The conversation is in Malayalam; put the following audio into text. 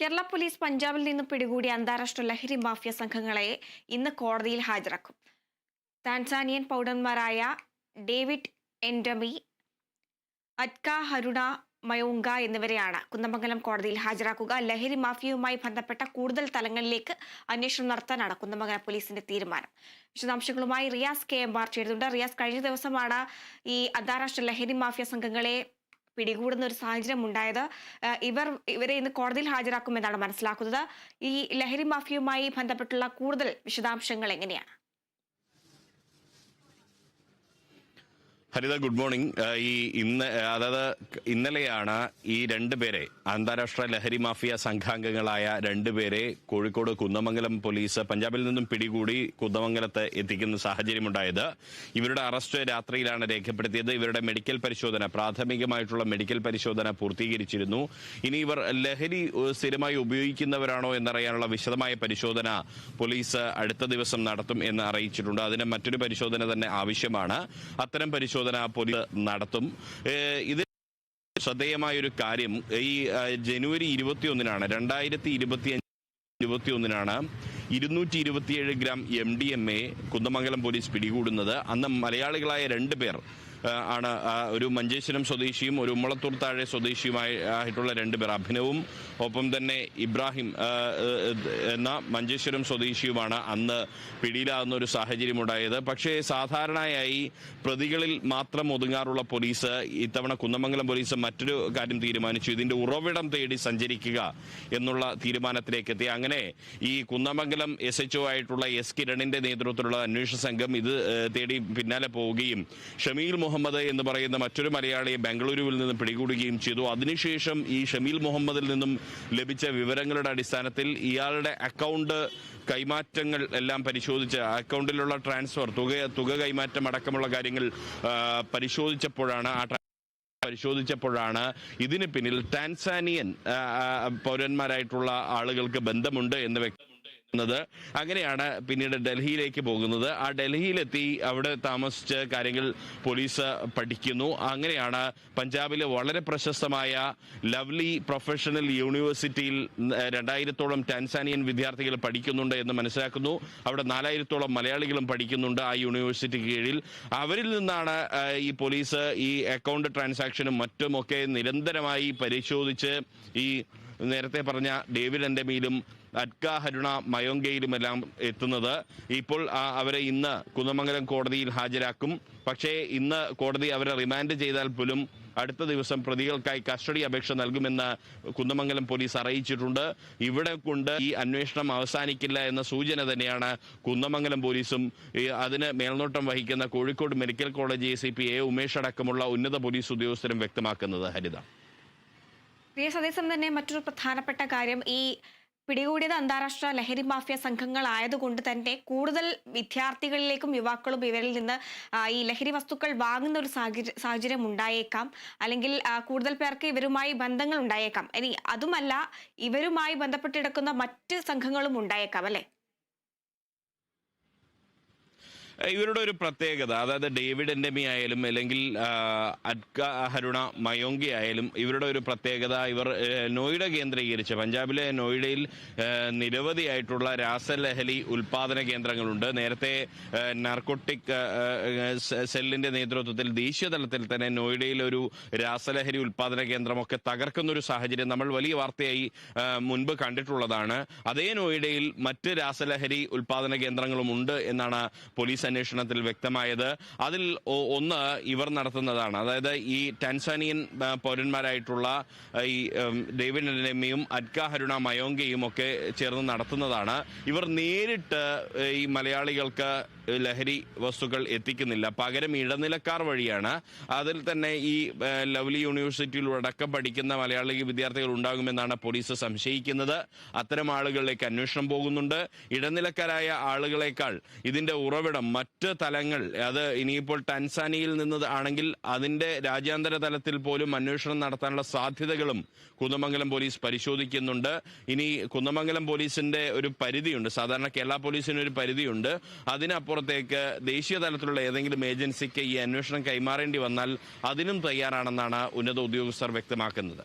കേരള പോലീസ് പഞ്ചാബിൽ നിന്ന് പിടികൂടിയ അന്താരാഷ്ട്ര ലഹരി മാഫിയ സംഘങ്ങളെ ഇന്ന് കോടതിയിൽ ഹാജരാക്കും. താൻസാനിയൻ പൗരന്മാരായ ഡേവിഡ് എൻഡമി, അറ്റ്ക ഹരുണ മയോങ്ക എന്നിവരെയാണ് കുന്ദമംഗലം കോടതിയിൽ ഹാജരാക്കുക. ലഹരി മാഫിയയുമായി ബന്ധപ്പെട്ട കൂടുതൽ തലങ്ങളിലേക്ക് അന്വേഷണം നടത്താനാണ് കുന്ദമംഗലം പോലീസിന്റെ തീരുമാനം. വിശദാംശങ്ങളുമായി റിയാസ് KM ചേരുന്നുണ്ട്. റിയാസ്, കഴിഞ്ഞ ദിവസമാണ് ഈ അന്താരാഷ്ട്ര ലഹരി മാഫിയ സംഘങ്ങളെ പിടികൂടുന്ന ഒരു സാഹചര്യം ഉണ്ടായത്. ഇവരെ ഇന്ന് കോടതിയിൽ ഹാജരാക്കുമെന്നാണ് മനസ്സിലാക്കുന്നത്. ഈ ലഹരി മാഫിയയുമായി ബന്ധപ്പെട്ടുള്ള കൂടുതൽ വിശദാംശങ്ങൾ എങ്ങനെയാണ്? ഹരിത, ഗുഡ് മോർണിംഗ്. ഇന്നലെയാണ് ഈ രണ്ടുപേരെ, അന്താരാഷ്ട്ര ലഹരി മാഫിയ സംഘാംഗങ്ങളായ രണ്ടുപേരെ കോഴിക്കോട് കുന്ദമംഗലം പോലീസ് പഞ്ചാബിൽ നിന്നും പിടികൂടി കുന്ദമംഗലത്ത് എത്തിക്കുന്ന സാഹചര്യമുണ്ടായത്. ഇവരുടെ അറസ്റ്റ് രാത്രിയിലാണ് രേഖപ്പെടുത്തിയത്. ഇവരുടെ മെഡിക്കൽ പരിശോധന, പ്രാഥമികമായിട്ടുള്ള മെഡിക്കൽ പരിശോധന പൂർത്തീകരിച്ചിരുന്നു. ഇനി ഇവർ ലഹരി സ്ഥിരമായി ഉപയോഗിക്കുന്നവരാണോ എന്നറിയാനുള്ള വിശദമായ പരിശോധന പോലീസ് അടുത്ത ദിവസം നടത്തും എന്ന് അറിയിച്ചിട്ടുണ്ട്. അതിന് മറ്റൊരു പരിശോധന തന്നെ ആവശ്യമാണ്. അത്തരം പരിശോധന പോലീസ് നടത്തും. ഇത് ശ്രദ്ധേയമായൊരു കാര്യം, ഈ ജനുവരി 21-നാണ് 2021 227 ഗ്രാം MDMA കുന്ദമംഗലം പോലീസ് പിടികൂടുന്നത്. അന്ന് മലയാളികളായ 2 പേർ ആണ്, ഒരു മഞ്ചേശ്വരം സ്വദേശിയും ഒരു ഉമ്മളത്തൂർ താഴെ സ്വദേശിയുമായിട്ടുള്ള 2 പേർ, അഭിനവും ഒപ്പം തന്നെ ഇബ്രാഹിം എന്ന മഞ്ചേശ്വരം സ്വദേശിയുമാണ് അന്ന് പിടിയിലാകുന്ന ഒരു സാഹചര്യമുണ്ടായത്. പക്ഷേ സാധാരണയായി പ്രതികളിൽ മാത്രം ഒതുങ്ങാറുള്ള പോലീസ് ഇത്തവണ കുന്ദമംഗലം പോലീസ് മറ്റൊരു കാര്യം തീരുമാനിച്ചു. ഇതിന്റെ ഉറവിടം തേടി സഞ്ചരിക്കുക എന്നുള്ള തീരുമാനത്തിലേക്ക് എത്തി. അങ്ങനെ ഈ കുന്ദമംഗലം SHO ആയിട്ടുള്ള S കിരണിന്റെ നേതൃത്വത്തിലുള്ള അന്വേഷണ സംഘം ഇത് തേടി പിന്നാലെ പോവുകയും ഷമീൽ മുഹമ്മദ് എന്ന് പറയുന്ന മറ്റൊരു മലയാളിയെ ബംഗളൂരുവിൽ നിന്ന് പിടികൂടുകയും ചെയ്തു. അതിനുശേഷം ഈ ഷമീൽ മുഹമ്മദിൽ നിന്നും ലഭിച്ച വിവരങ്ങളുടെ അടിസ്ഥാനത്തിൽ ഇയാളുടെ അക്കൗണ്ട് കൈമാറ്റങ്ങൾ എല്ലാം പരിശോധിച്ച്, അക്കൗണ്ടിലുള്ള ട്രാൻസ്ഫർ, തുക കൈമാറ്റം അടക്കമുള്ള കാര്യങ്ങൾ പരിശോധിച്ചപ്പോഴാണ് ഇതിന് പിന്നിൽ ടാൻസാനിയൻ പൗരന്മാരായിട്ടുള്ള ആളുകൾക്ക് ബന്ധമുണ്ട് എന്ന് വ്യക്തം. അങ്ങനെയാണ് പിന്നീട് ഡൽഹിയിലേക്ക് പോകുന്നത്. ആ ഡൽഹിയിലെത്തി അവിടെ താമസിച്ച് കാര്യങ്ങൾ പോലീസ് പഠിക്കുന്നു. അങ്ങനെയാണ് പഞ്ചാബിലെ വളരെ പ്രശസ്തമായ ലവ്ലി പ്രൊഫഷണൽ യൂണിവേഴ്സിറ്റിയിൽ 2000-ഓളം ടാൻസാനിയൻ വിദ്യാർത്ഥികൾ പഠിക്കുന്നുണ്ട് എന്ന് മനസ്സിലാക്കുന്നു. അവിടെ 4000-ഓളം മലയാളികളും പഠിക്കുന്നുണ്ട് ആ യൂണിവേഴ്സിറ്റി കീഴിൽ. അവരിൽ നിന്നാണ് ഈ പോലീസ് ഈ അക്കൗണ്ട് ട്രാൻസാക്ഷനും മറ്റുമൊക്കെ നിരന്തരമായി പരിശോധിച്ച് ഈ നേരത്തെ പറഞ്ഞ ഡേവിഡ് എൻഡമിയിലും അറ്റ്ക ഹരുണ മയോങ്കയിലുമെല്ലാം എത്തുന്നത്. ഇപ്പോൾ അവരെ ഇന്ന് കുന്ദമംഗലം കോടതിയിൽ ഹാജരാക്കും. പക്ഷേ ഇന്ന് കോടതി അവരെ റിമാൻഡ് ചെയ്താൽ പോലും അടുത്ത ദിവസം പ്രതികൾക്കായി കസ്റ്റഡി അപേക്ഷ നൽകുമെന്ന് കുന്ദമംഗലം പോലീസ് അറിയിച്ചിട്ടുണ്ട്. ഇവിടെ കൊണ്ട് ഈ അന്വേഷണം അവസാനിക്കില്ല എന്ന സൂചന തന്നെയാണ് കുന്ദമംഗലം പോലീസും അതിന് മേൽനോട്ടം വഹിക്കുന്ന Kozhikode medical college ACP A Umesh അടക്കമുള്ള ഉന്നത പോലീസ് ഉദ്യോഗസ്ഥരും വ്യക്തമാക്കുന്നത്. ഹരിത, അതേസമയം തന്നെ മറ്റൊരു പ്രധാനപ്പെട്ട കാര്യം, ഈ പിടികൂടിയത് അന്താരാഷ്ട്ര ലഹരി മാഫിയ സംഘങ്ങളായതുകൊണ്ട് തന്നെ കൂടുതൽ വിദ്യാർത്ഥികളിലേക്കും യുവാക്കളും ഇവരിൽ നിന്ന് ഈ ലഹരി വസ്തുക്കൾ വാങ്ങുന്ന ഒരു സാഹചര്യം ഉണ്ടായേക്കാം. അല്ലെങ്കിൽ കൂടുതൽ പേർക്ക് ഇവരുമായി ബന്ധങ്ങൾ ഉണ്ടായേക്കാം. ഇനി അതുമല്ല, ഇവരുമായി ബന്ധപ്പെട്ടിടക്കുന്ന മറ്റ് സംഘങ്ങളും ഉണ്ടായേക്കാം, അല്ലെ? ഇവരുടെ ഒരു പ്രത്യേകത, അതായത് ഡേവിഡ് എൻഡമി ആയാലും അല്ലെങ്കിൽ അറ്റ്ക ഹരുണ മയോങ്കി ആയാലും ഇവരുടെ ഒരു പ്രത്യേകത, ഇവർ നോയിഡ കേന്ദ്രീകരിച്ച്, പഞ്ചാബിലെ നോയിഡയിൽ നിരവധിയായിട്ടുള്ള രാസലഹരി ഉൽപാദന കേന്ദ്രങ്ങളുണ്ട്. നേരത്തെ നാർക്കോട്ടിക് സെല്ലിന്റെ നേതൃത്വത്തിൽ ദേശീയ തലത്തിൽ തന്നെ നോയിഡയിൽ ഒരു രാസലഹരി ഉൽപാദന കേന്ദ്രമൊക്കെ തകർക്കുന്നൊരു സാഹചര്യം നമ്മൾ വലിയ വാർത്തയായി മുൻപ് കണ്ടിട്ടുള്ളതാണ്. അതേ നോയിഡയിൽ മറ്റ് രാസലഹരി ഉൽപാദന കേന്ദ്രങ്ങളും ഉണ്ട് എന്നാണ് പോലീസ് അന്വേഷണത്തിൽ വ്യക്തമായത്. അതിൽ ഒന്ന് ഇവർ നടത്തുന്നതാണ്. അതായത് ഈ ടാൻസാനിയൻ പൗരന്മാരായിട്ടുള്ള ഈ ഡേവിഡ് എൻഡമിയും അറ്റ്ക ഹരുണ മയോങ്കയും ഒക്കെ ചേർന്ന് നടത്തുന്നതാണ്. ഇവർ നേരിട്ട് ഈ മലയാളികൾക്ക് ലഹരി വസ്തുക്കൾ എത്തിക്കുന്നില്ല, പകരം ഇടനിലക്കാർ വഴിയാണ്. അതിൽ തന്നെ ഈ ലവ്ലി യൂണിവേഴ്സിറ്റിയിലടക്കം പഠിക്കുന്ന മലയാളി വിദ്യാർത്ഥികൾ ഉണ്ടാകുമെന്നാണ് പോലീസ് സംശയിക്കുന്നത്. അത്തരം ആളുകളിലേക്ക് അന്വേഷണം പോകുന്നുണ്ട്. ഇടനിലക്കാരായ ആളുകളെക്കാൾ ഇതിന്റെ ഉറവിടം, മറ്റ് തലങ്ങൾ, അത് ഇനിയിപ്പോൾ ടാൻസാനിയയിൽ നിന്ന് ആണെങ്കിൽ അതിന്റെ രാജ്യാന്തര തലത്തിൽ പോലും അന്വേഷണം നടത്താനുള്ള സാധ്യതകളും കുന്ദമംഗലം പോലീസ് പരിശോധിക്കുന്നുണ്ട്. ഇനി കുന്ദമംഗലം പോലീസിന്റെ ഒരു പരിധിയുണ്ട്, സാധാരണ കേരള പോലീസിന് ഒരു പരിധിയുണ്ട്. അതിനപ്പുറത്തേക്ക് ദേശീയ തലത്തിലുള്ള ഏതെങ്കിലും ഏജൻസിക്ക് ഈ അന്വേഷണം കൈമാറേണ്ടി വന്നാൽ അതിനും തയ്യാറാണെന്നാണ് ഉന്നത ഉദ്യോഗസ്ഥർ വ്യക്തമാക്കുന്നത്.